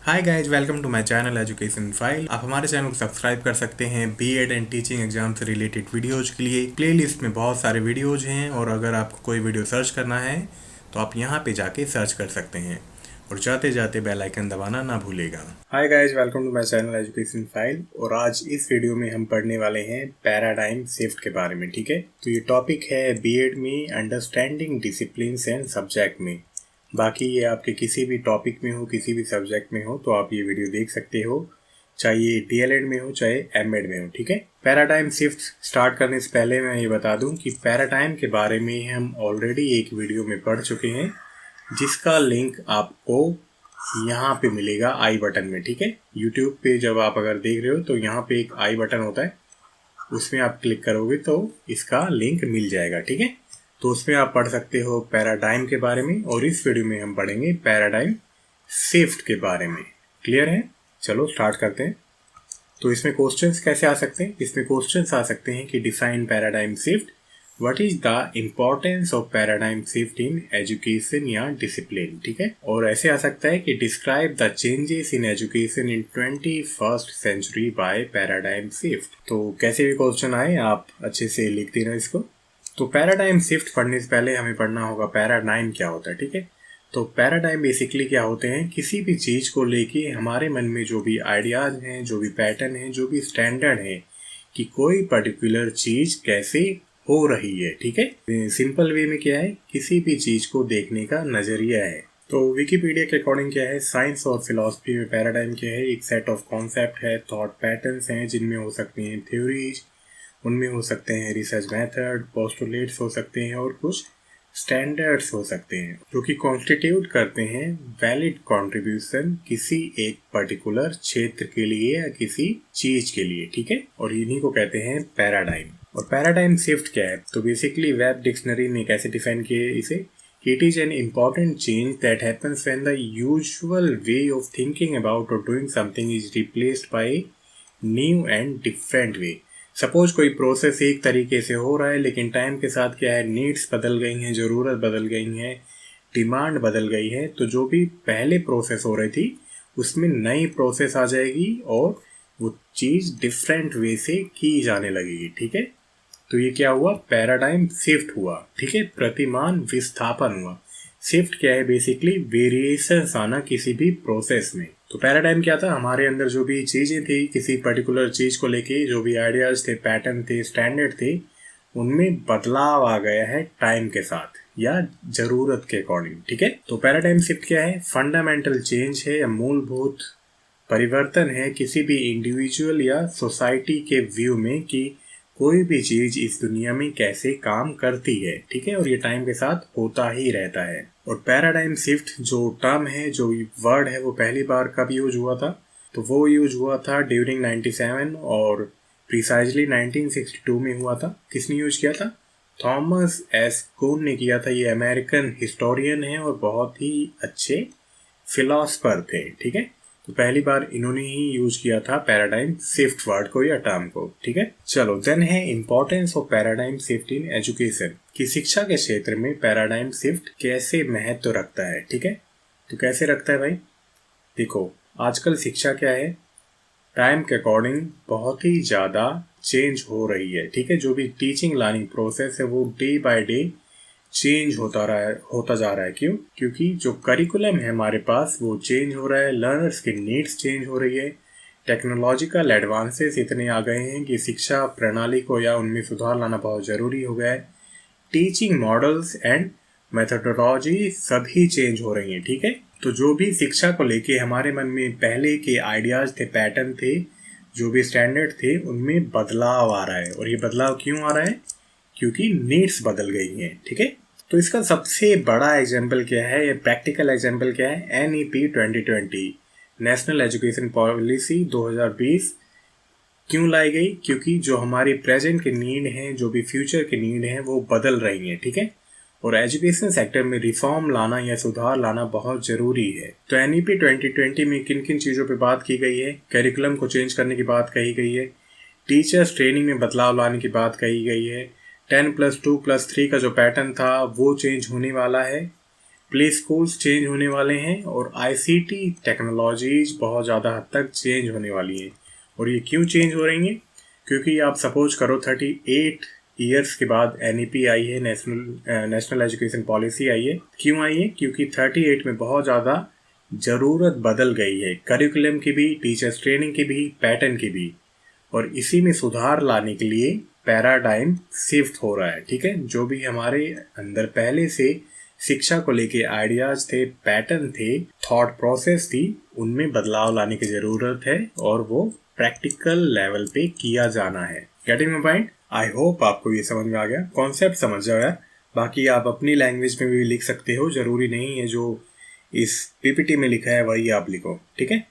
Hi guys, welcome to my channel education file. आप हमारे channel को सब्सक्राइब कर सकते हैं बीएड एंड टीचिंग एग्जाम से रिलेटेड वीडियोज के लिए। प्लेलिस्ट में बहुत सारे वीडियोज हैं और अगर आपको कोई वीडियो सर्च करना है तो आप यहाँ पे जाके सर्च कर सकते हैं और जाते जाते बेल आइकन दबाना ना भूलेगा। Hi guys, welcome to my channel education file. और आज इस वीडियो में हम पढ़ने वाले हैं पैराडाइम शिफ्ट के बारे में। ठीक है, तो ये टॉपिक है बीएड में अंडरस्टैंडिंग डिसिप्लिन एंड सब्जेक्ट में। बाकी ये आपके किसी भी टॉपिक में हो, किसी भी सब्जेक्ट में हो, तो आप ये वीडियो देख सकते हो, चाहे ये डीएलएड में हो चाहे एमएड में हो। ठीक है, पैराडाइम शिफ्ट स्टार्ट करने से पहले मैं ये बता दूं कि पैराडाइम के बारे में हम ऑलरेडी एक वीडियो में पढ़ चुके हैं, जिसका लिंक आपको यहाँ पे मिलेगा आई बटन में। ठीक है, यूट्यूब पे जब आप अगर देख रहे हो तो यहाँ पे एक आई बटन होता है, उसमें आप क्लिक करोगे तो इसका लिंक मिल जाएगा। ठीक है, तो उसमें आप पढ़ सकते हो पैराडाइम के बारे में, और इस वीडियो में हम पढ़ेंगे पैराडाइम शिफ्ट के बारे में। क्लियर है? चलो स्टार्ट करते हैं। तो इसमें क्वेश्चंस कैसे आ सकते हैं? इसमें क्वेश्चंस आ सकते हैं कि define paradigm shift, what is the importance of paradigm shift in education या डिसिप्लिन। ठीक है, और ऐसे आ सकता है कि describe the changes in education in 21st century by paradigm shift. तो कैसे भी क्वेश्चन आए आप अच्छे से लिख देना इसको। तो पैराडाइम शिफ्ट पढ़ने से पहले हमें पढ़ना होगा पैराडाइम क्या होता है। ठीक है, तो पैराडाइम बेसिकली क्या होते हैं, किसी भी चीज़ को लेके हमारे मन में जो भी आइडियाज हैं, जो भी पैटर्न है, जो भी स्टैंडर्ड है कि कोई पर्टिकुलर चीज़ कैसे हो रही है। ठीक है, सिंपल वे में क्या है, किसी भी चीज़ को देखने का नज़रिया है। तो विकिपीडिया के अकॉर्डिंग क्या है, साइंस और फिलॉसफी में पैराडाइम क्या है, एक सेट ऑफ कॉन्सेप्ट है, थॉट पैटर्न्स हैं, जिनमें हो सकती हैं थ्योरीज, उनमें हो सकते हैं रिसर्च मेथड, पोस्टुलेट्स हो सकते हैं और कुछ स्टैंडर्ड्स हो सकते हैं, जो कि कॉन्स्टिट्यूट करते हैं वैलिड कंट्रीब्यूशन किसी एक पर्टिकुलर क्षेत्र के लिए या किसी चीज के लिए। ठीक है, और इन्हीं को कहते हैं पैराडाइम। और पैराडाइम शिफ्ट क्या है, तो बेसिकली वेब डिक्शनरी ने कैसे डिफाइन किया है इसे, it is an important change that happens when the usual way of thinking about और doing something is replaced by new and different way. Suppose कोई प्रोसेस एक तरीके से हो रहा है, लेकिन टाइम के साथ क्या है, नीड्स बदल गई हैं, ज़रूरत बदल गई है, डिमांड बदल गई है, तो जो भी पहले प्रोसेस हो रही थी उसमें नई प्रोसेस आ जाएगी और वो चीज़ डिफरेंट वे से की जाने लगेगी। ठीक है, तो ये क्या हुआ, पैराडाइम शिफ्ट हुआ। ठीक है, प्रतिमान विस्थापन हुआ। शिफ्ट क्या है, बेसिकली वेरिएशंस आना किसी भी प्रोसेस में। तो पैराडाइम क्या था, हमारे अंदर जो भी चीज़ें थी, किसी पर्टिकुलर चीज़ को लेके जो भी आइडियाज़ थे, पैटर्न थे, स्टैंडर्ड थे, उनमें बदलाव आ गया है टाइम के साथ या ज़रूरत के अकॉर्डिंग। ठीक है, तो पैराडाइम शिफ्ट क्या है, फंडामेंटल चेंज है या मूलभूत परिवर्तन है किसी भी इंडिविजुअल या सोसाइटी के व्यू में कि कोई भी चीज इस दुनिया में कैसे काम करती है। ठीक है, और ये टाइम के साथ होता ही रहता है। और पैराडाइम शिफ्ट जो टर्म है, जो वर्ड है, वो पहली बार कब यूज हुआ था, तो वो यूज हुआ था ड्यूरिंग 97 और प्रिसाइजली 1962 में हुआ था। किसने यूज किया था, थॉमस एस कुन ने किया था। ये अमेरिकन हिस्टोरियन है और बहुत ही अच्छे फिलोसफर थे। ठीक है, तो पहली बार इन्होंने ही यूज किया था पैराडाइम शिफ्ट वर्ड को या टर्म को। ठीक है, चलो देन है importance of paradigm shift in education, कि शिक्षा के क्षेत्र में पैराडाइम शिफ्ट कैसे महत्व रखता है। ठीक है, तो कैसे रखता है भाई, देखो आजकल शिक्षा क्या है, टाइम के अकॉर्डिंग बहुत ही ज़्यादा चेंज हो रही है। ठीक है, जो भी टीचिंग लर्निंग प्रोसेस है वो डे बाय डे चेंज होता जा रहा है। क्यों? क्योंकि जो करिकुलम है हमारे पास वो चेंज हो रहा है, लर्नर्स की नीड्स चेंज हो रही है, टेक्नोलॉजिकल एडवांसेस इतने आ गए हैं कि शिक्षा प्रणाली को या उनमें सुधार लाना बहुत ज़रूरी हो गया है। टीचिंग मॉडल्स एंड मेथोडोलॉजी सभी चेंज हो रही हैं। ठीक है, तो जो भी शिक्षा को लेके हमारे मन में पहले के आइडियाज़ थे, पैटर्न थे, जो भी स्टैंडर्ड थे, उनमें बदलाव आ रहा है। और ये बदलाव क्यों आ रहा है, क्योंकि नीड्स बदल गई हैं। ठीक है, तो इसका सबसे बड़ा एग्जाम्पल क्या है, ये प्रैक्टिकल एग्जाम्पल क्या है, NEP 2020 नेशनल एजुकेशन पॉलिसी 2020 क्यों लाई गई, क्योंकि जो हमारी प्रेजेंट की नीड है, जो भी फ्यूचर की नीड है, वो बदल रही हैं। ठीक है, और एजुकेशन सेक्टर में रिफॉर्म लाना या सुधार लाना बहुत ज़रूरी है। तो NEP 2020 में किन किन चीज़ों पे बात की गई है, करिकुलम को चेंज करने की बात कही गई है, टीचर्स ट्रेनिंग में बदलाव लाने की बात कही गई है, 10+2+3 का जो पैटर्न था वो चेंज होने वाला है, प्ले स्कूल्स चेंज होने वाले हैं और आईसीटी टेक्नोलॉजीज बहुत ज़्यादा हद तक चेंज होने वाली हैं। और ये क्यों चेंज हो रही हैं? क्योंकि आप सपोज करो 38 ईयर्स के बाद एनईपी आई है, नेशनल एजुकेशन पॉलिसी आई है। क्यों आई है? क्योंकि 38 में बहुत ज़्यादा ज़रूरत बदल गई है, करिकुलम की भी, टीचर्स ट्रेनिंग की भी, पैटर्न की भी। और इसी में सुधार लाने के लिए पैराडाइम शिफ्ट हो रहा है। ठीक है, जो भी हमारे अंदर पहले से शिक्षा को लेके आइडियाज थे, पैटर्न थे, थॉट प्रोसेस थी, उनमें बदलाव लाने की जरूरत है और वो प्रैक्टिकल लेवल पे किया जाना है। Getting my point? I hope आपको ये समझ में आ गया, कॉन्सेप्ट समझ जाओ यार। बाकी आप अपनी लैंग्वेज में भी लिख सकते हो, जरूरी नहीं है जो इस पीपीटी में लिखा है वही आप लिखो। ठीक है,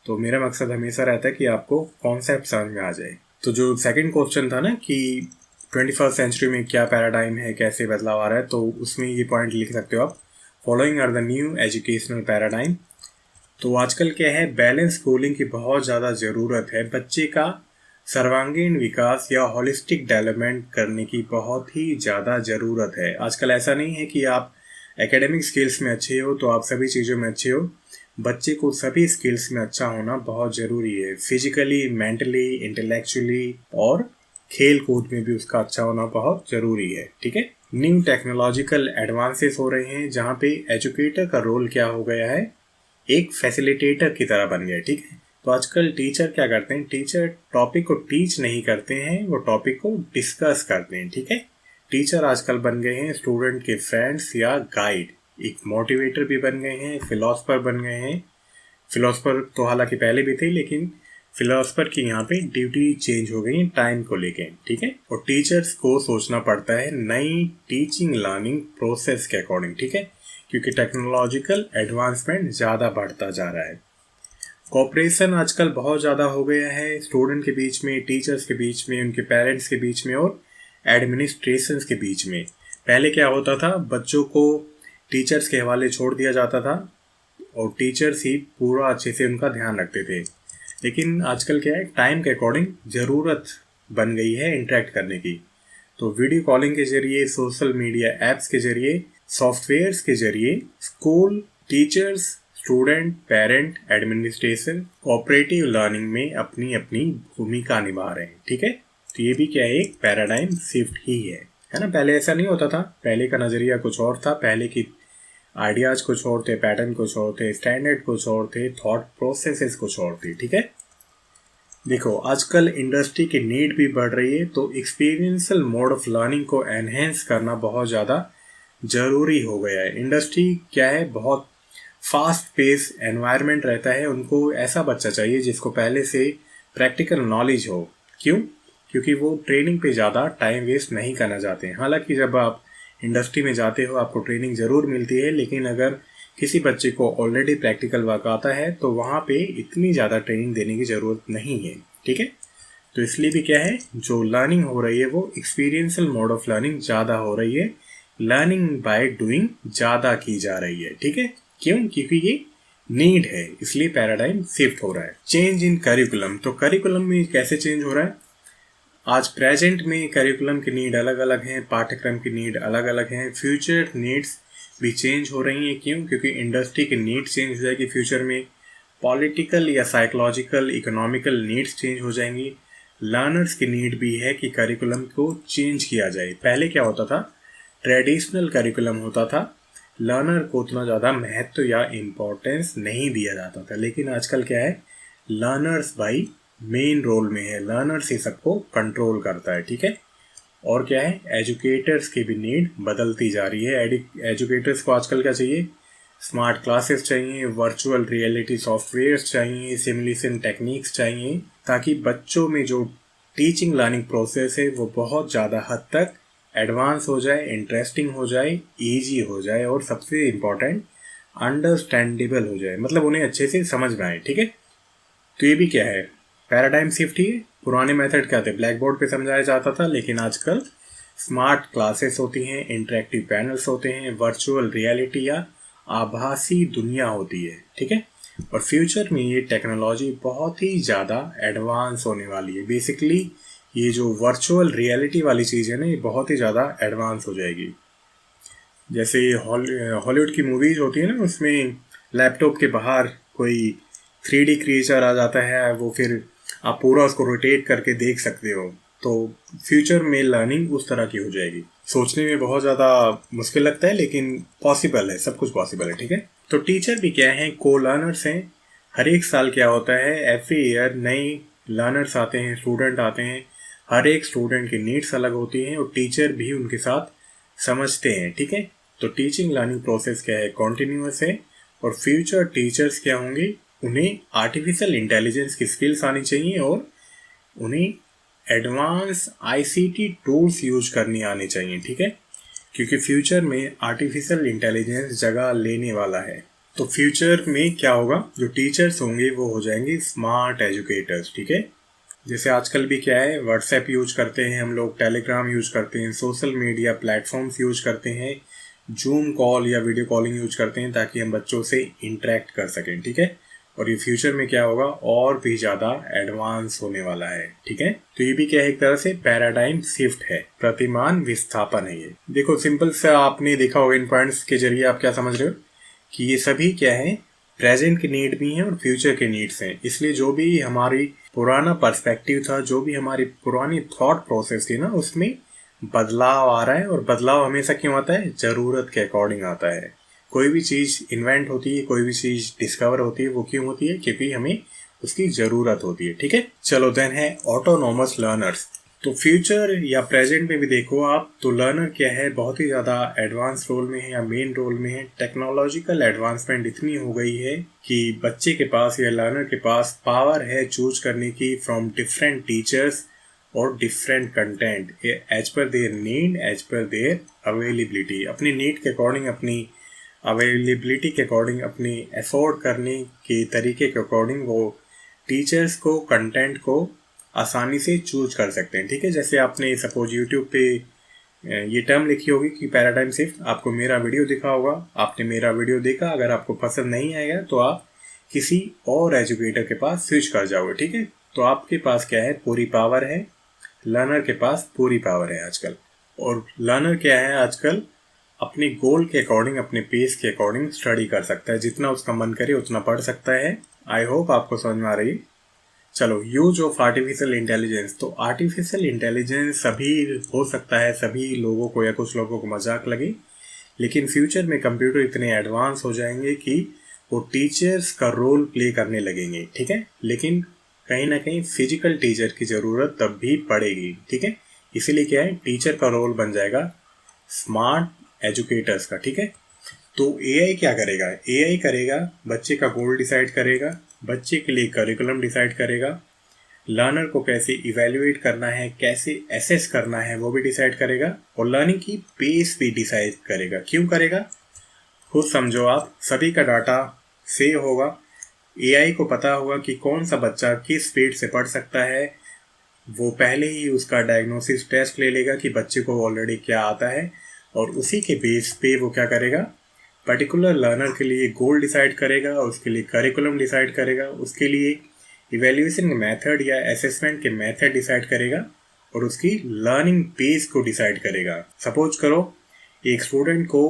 तो मेरा मकसद हमेशा रहता है कि आपको कॉन्सेप्ट समझ में आ जाए। तो जो सेकंड क्वेश्चन था ना कि 21st सेंचुरी में क्या पैराडाइम है, कैसे बदलाव आ रहा है, तो उसमें ये पॉइंट लिख सकते हो आप, following are the new educational paradigm. तो आजकल क्या है, बैलेंस स्कूलिंग की बहुत ज़्यादा ज़रूरत है। बच्चे का सर्वांगीण विकास या होलिस्टिक डेवलपमेंट करने की बहुत ही ज़्यादा ज़रूरत है। आजकल ऐसा नहीं है कि आप एकेडमिक स्किल्स में अच्छे हो तो आप सभी चीज़ों में अच्छे हो। बच्चे को सभी स्किल्स में अच्छा होना बहुत ज़रूरी है, फिजिकली, मेंटली, इंटेलेक्चुअली और खेल कूद में भी उसका अच्छा होना बहुत ज़रूरी है। ठीक है, न्यू टेक्नोलॉजिकल एडवांसेस हो रहे हैं जहाँ पे एजुकेटर का रोल क्या हो गया है, एक फैसिलिटेटर की तरह बन गया। ठीक है, तो आजकल टीचर क्या करते हैं, टीचर टॉपिक को टीच नहीं करते हैं, वो टॉपिक को डिस्कस करते हैं। ठीक है, टीचर आजकल बन गए हैं स्टूडेंट के फ्रेंड्स या गाइड, एक मोटिवेटर भी बन गए हैं, फिलोसफर बन गए हैं। फिलोसफर तो हालांकि पहले भी थे, लेकिन फिलोसफर की यहाँ पे ड्यूटी चेंज हो गई टाइम को लेके। ठीक है, और टीचर्स को सोचना पड़ता है नई टीचिंग लर्निंग प्रोसेस के अकॉर्डिंग। ठीक है, क्योंकि टेक्नोलॉजिकल एडवांसमेंट ज़्यादा बढ़ता जा रहा है। कोऑपरेशन आजकल बहुत ज़्यादा हो गया है स्टूडेंट के बीच में, टीचर्स के बीच में, उनके पेरेंट्स के बीच में और एडमिनिस्ट्रेशंस के बीच में। पहले क्या होता था, बच्चों को टीचर्स के हवाले छोड़ दिया जाता था और टीचर्स ही पूरा अच्छे से उनका ध्यान रखते थे। लेकिन आजकल क्या है, टाइम के अकॉर्डिंग ज़रूरत बन गई है इंटरेक्ट करने की। तो वीडियो कॉलिंग के जरिए, सोशल मीडिया ऐप्स के जरिए, सॉफ्टवेयर्स के जरिए school, teachers, student, parent, administration cooperative learning में अपनी अपनी भूमिका निभा रहे हैं। ठीक है, तो ये भी क्या है, एक पैराडाइम शिफ्ट ही है ना। पहले ऐसा नहीं होता था, पहले का नज़रिया कुछ और था, पहले की आइडियाज़ कुछ और थे, पैटर्न कुछ और थे, स्टैंडर्ड कुछ और थे, थॉट प्रोसेसेस कुछ और थे। ठीक है, देखो आजकल इंडस्ट्री की नीड भी बढ़ रही है, तो एक्सपीरियंशियल मोड ऑफ लर्निंग को एनहेंस करना बहुत ज़्यादा ज़रूरी हो गया है। इंडस्ट्री क्या है, बहुत फास्ट पेस एनवायरनमेंट रहता है, उनको ऐसा बच्चा चाहिए जिसको पहले से प्रैक्टिकल नॉलेज हो। क्यों? क्योंकि वो ट्रेनिंग पे ज़्यादा टाइम वेस्ट नहीं करना चाहते हैं। हालांकि जब आप इंडस्ट्री में जाते हो आपको ट्रेनिंग ज़रूर मिलती है, लेकिन अगर किसी बच्चे को ऑलरेडी प्रैक्टिकल वर्क आता है तो वहाँ पे इतनी ज़्यादा ट्रेनिंग देने की ज़रूरत नहीं है। ठीक है, तो इसलिए भी क्या है, जो लर्निंग हो रही है वो एक्सपीरियंशियल मोड ऑफ लर्निंग ज़्यादा हो रही है, लर्निंग बाय डूइंग ज़्यादा की जा रही है। ठीक है, क्यों? क्योंकि ये नीड है, इसलिए पैराडाइम शिफ्ट हो रहा है। चेंज इन करिकुलम, तो करिकुलम में कैसे चेंज हो रहा है, आज प्रेजेंट में करिकुलम की नीड अलग अलग हैं, पाठ्यक्रम की नीड अलग अलग हैं, फ्यूचर नीड्स भी चेंज हो रही हैं। क्यों? क्योंकि इंडस्ट्री की नीड चेंज हो जाएगी फ्यूचर में, पॉलिटिकल या साइकोलॉजिकल, इकोनॉमिकल नीड्स चेंज हो जाएंगी, लर्नर्स की नीड भी है कि करिकुलम को चेंज किया जाए। पहले क्या होता था, ट्रेडिशनल करिकुलम होता था, लर्नर को उतना ज़्यादा महत्व या इम्पोर्टेंस नहीं दिया जाता था, लेकिन आजकल क्या है, लर्नर्स भाई मेन रोल में है, लर्नर्स ही सबको कंट्रोल करता है। ठीक है, और क्या है, एजुकेटर्स की भी नीड बदलती जा रही है। एजुकेटर्स को आजकल क्या चाहिए, स्मार्ट क्लासेस चाहिए, वर्चुअल रियलिटी सॉफ्टवेयर्स चाहिए, सिमुलेशन टेक्निक्स चाहिए, ताकि बच्चों में जो टीचिंग लर्निंग प्रोसेस है वो बहुत ज़्यादा हद तक एडवांस हो जाए, इंटरेस्टिंग हो जाए, ईजी हो जाए और सबसे इम्पॉर्टेंट अंडरस्टैंडेबल हो जाए, मतलब उन्हें अच्छे से समझ में आए। ठीक है, तो ये भी क्या है, पैराडाइम शिफ्ट ही है। पुराने मेथड क्या थे, ब्लैक बोर्ड पे समझाया जाता था, लेकिन आजकल स्मार्ट क्लासेस होती हैं, इंटरेक्टिव पैनल्स होते हैं, वर्चुअल रियलिटी या आभासी दुनिया होती है। ठीक है, और फ्यूचर में ये टेक्नोलॉजी बहुत ही ज़्यादा एडवांस होने वाली है। बेसिकली ये जो वर्चुअल रियलिटी वाली चीज़ है ना, ये बहुत ही ज़्यादा एडवांस हो जाएगी। जैसे हॉलीवुड की मूवीज होती है ना, उसमें लैपटॉप के बाहर कोई 3D क्रिएचर आ जाता है, वो फिर आप पूरा उसको रोटेट करके देख सकते हो। तो फ्यूचर में लर्निंग उस तरह की हो जाएगी। सोचने में बहुत ज़्यादा मुश्किल लगता है, लेकिन पॉसिबल है, सब कुछ पॉसिबल है। ठीक है, तो टीचर भी क्या है, को लर्नर्स हैं। हर एक साल क्या होता है, एवरी ईयर नए लर्नर्स आते हैं, स्टूडेंट आते हैं। हर एक स्टूडेंट की नीड्स अलग होती हैं और टीचर भी उनके साथ समझते हैं। ठीक है, तो टीचिंग लर्निंग प्रोसेस क्या है, कॉन्टिन्यूस है। और फ्यूचर टीचर्स क्या होंगे, उन्हें आर्टिफिशियल इंटेलिजेंस की स्किल्स आनी चाहिए और उन्हें एडवांस आईसीटी टूल्स यूज करनी आनी चाहिए। ठीक है, क्योंकि फ्यूचर में आर्टिफिशियल इंटेलिजेंस जगह लेने वाला है। तो फ्यूचर में क्या होगा, जो टीचर्स होंगे वो हो जाएंगे स्मार्ट एजुकेटर्स। ठीक है, जैसे आजकल भी क्या है, व्हाट्सएप यूज करते हैं हम लोग, टेलीग्राम यूज करते हैं, सोशल मीडिया प्लेटफॉर्म्स यूज करते हैं, जूम कॉल या वीडियो कॉलिंग यूज करते हैं ताकि हम बच्चों से इंटरेक्ट कर सकें। ठीक है, और ये फ्यूचर में क्या होगा, और भी ज़्यादा एडवांस होने वाला है। ठीक है, तो ये भी क्या है, एक तरह से पैराडाइम शिफ्ट है, प्रतिमान विस्थापन है। ये देखो सिंपल सा आपने देखा होगा, इन पॉइंट्स के जरिए आप क्या समझ रहे हो कि ये सभी क्या है, प्रेजेंट के नीड भी हैं और फ्यूचर के नीड्स हैं। इसलिए जो भी हमारी पुराना पर्सपेक्टिव था, जो भी हमारी पुरानी थॉट प्रोसेस थी ना, उसमें बदलाव आ रहा है। और बदलाव हमेशा क्यों आता है, ज़रूरत के अकॉर्डिंग आता है। कोई भी चीज़ इन्वेंट होती है, कोई भी चीज़ डिस्कवर होती है, वो क्यों होती है, क्योंकि हमें उसकी ज़रूरत होती है। ठीक है, चलो देन है ऑटोनॉमस लर्नर्स। तो फ्यूचर या प्रेजेंट में भी देखो आप, तो लर्नर क्या है, बहुत ही ज़्यादा एडवांस रोल में है या मेन रोल में है। टेक्नोलॉजिकल एडवांसमेंट इतनी हो गई है कि बच्चे के पास या लर्नर के पास पावर है चूज करने की फ्रॉम डिफरेंट टीचर्स और different content, as per their need, as per their availability. अपनी नीड के अकॉर्डिंग, अपनी अवेलेबिलिटी के अकॉर्डिंग, अपनी एफोर्ड करने के तरीके के अकॉर्डिंग वो टीचर्स को, कंटेंट को आसानी से चूज कर सकते हैं। ठीक है, जैसे आपने सपोज यूट्यूब पे ये टर्म लिखी होगी कि पैराडाइम शिफ्ट, आपको मेरा वीडियो दिखा होगा, आपने मेरा वीडियो देखा, अगर आपको पसंद नहीं आएगा तो आप किसी और एजुकेटर के पास स्विच कर जाओगे। ठीक है, तो आपके पास क्या है, पूरी पावर है। लर्नर के पास पूरी पावर है आजकल। और लर्नर क्या है आजकल, अपने गोल के अकॉर्डिंग, अपने पेस के अकॉर्डिंग स्टडी कर सकता है, जितना उसका मन करे उतना पढ़ सकता है। आई होप आपको समझ में आ रही है। चलो, यूज ऑफ आर्टिफिशियल इंटेलिजेंस। तो आर्टिफिशियल इंटेलिजेंस सभी हो सकता है, सभी लोगों को या कुछ लोगों को मजाक लगे, लेकिन फ्यूचर में कंप्यूटर इतने एडवांस हो जाएंगे कि वो टीचर्स का रोल प्ले करने लगेंगे। ठीक है, लेकिन कहीं ना कहीं फिजिकल टीचर की ज़रूरत तब भी पड़ेगी। ठीक है, इसीलिए क्या है, टीचर का रोल बन जाएगा स्मार्ट एजुकेटर्स का। ठीक है, तो एआई क्या करेगा, एआई करेगा, बच्चे का गोल डिसाइड करेगा, बच्चे के लिए करिकुलम डिसाइड करेगा, लर्नर को कैसे इवेल्युएट करना है, कैसे एसेस करना है वो भी डिसाइड करेगा, और लर्निंग की पेस भी डिसाइड करेगा। क्यों करेगा, खुद समझो आप। सभी का डाटा सेव होगा, एआई को पता होगा कि कौन सा बच्चा किस स्पीड से पढ़ सकता है। वो पहले ही उसका डायग्नोसिस टेस्ट ले लेगा कि बच्चे को ऑलरेडी क्या आता है, और उसी के बेस पे वो क्या करेगा, पर्टिकुलर लर्नर के लिए गोल डिसाइड करेगा, उसके लिए करिकुलम डिसाइड करेगा, उसके लिए इवेल्युएशन के मेथड या असेसमेंट के मेथड डिसाइड करेगा, और उसकी लर्निंग पेस को डिसाइड करेगा। सपोज करो एक स्टूडेंट को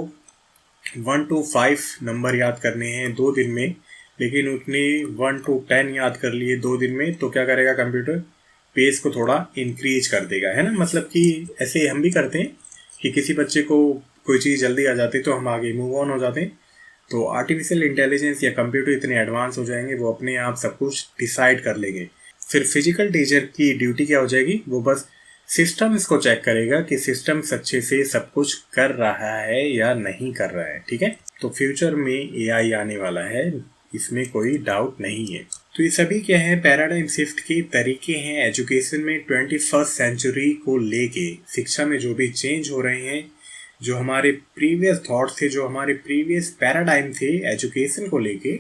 1 to 5 नंबर याद करने हैं 2 दिन में, लेकिन उसने 1 to 10 याद कर लिए 2 दिन में, तो क्या करेगा कंप्यूटर, पेस को थोड़ा इंक्रीज कर देगा, है ना। मतलब कि ऐसे हम भी करते हैं कि किसी बच्चे को कोई चीज़ जल्दी आ जाती है तो हम आगे मूव ऑन हो जाते हैं। तो आर्टिफिशियल इंटेलिजेंस या कंप्यूटर इतने एडवांस हो जाएंगे, वो अपने आप सब कुछ डिसाइड कर लेंगे। फिर फिजिकल टीचर की ड्यूटी क्या हो जाएगी, वो बस सिस्टम्स को चेक करेगा कि सिस्टम्स अच्छे से सब कुछ कर रहा है या नहीं कर रहा है। ठीक है, तो फ्यूचर में एआई आने वाला है, इसमें कोई डाउट नहीं है। तो ये सभी क्या है, पैराडाइम शिफ्ट के तरीके हैं एजुकेशन में। 21st सेंचुरी को लेके शिक्षा में जो भी चेंज हो रहे हैं, जो हमारे प्रीवियस थॉट्स थे, जो हमारे प्रीवियस पैराडाइम थे एजुकेशन को लेके,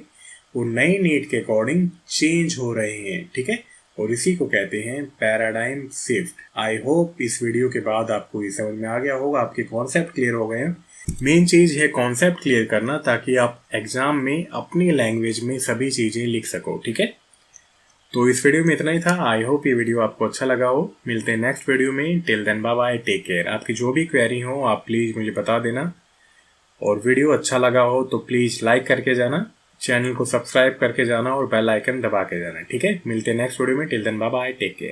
वो नई नीड के अकॉर्डिंग चेंज हो रहे हैं। ठीक है, और इसी को कहते हैं पैराडाइम शिफ्ट। आई होप इस वीडियो के बाद आपको ये समझ में आ गया होगा, आपके कॉन्सेप्ट क्लियर हो गए हैं। मेन चीज़ है कॉन्सेप्ट क्लियर करना, ताकि आप एग्जाम में अपनी लैंग्वेज में सभी चीज़ें लिख सको। ठीक है, तो इस वीडियो में इतना ही था। आई होप ये वीडियो आपको अच्छा लगा हो। मिलते हैं नेक्स्ट वीडियो में। Till then bye bye, take care. आपकी जो भी क्वेरी हो आप प्लीज़ मुझे बता देना। और वीडियो अच्छा लगा हो तो प्लीज़ लाइक करके जाना, चैनल को सब्सक्राइब करके जाना और बेल आइकन दबा के जाना। ठीक है, मिलते हैं नेक्स्ट वीडियो में। Till then bye bye, take care.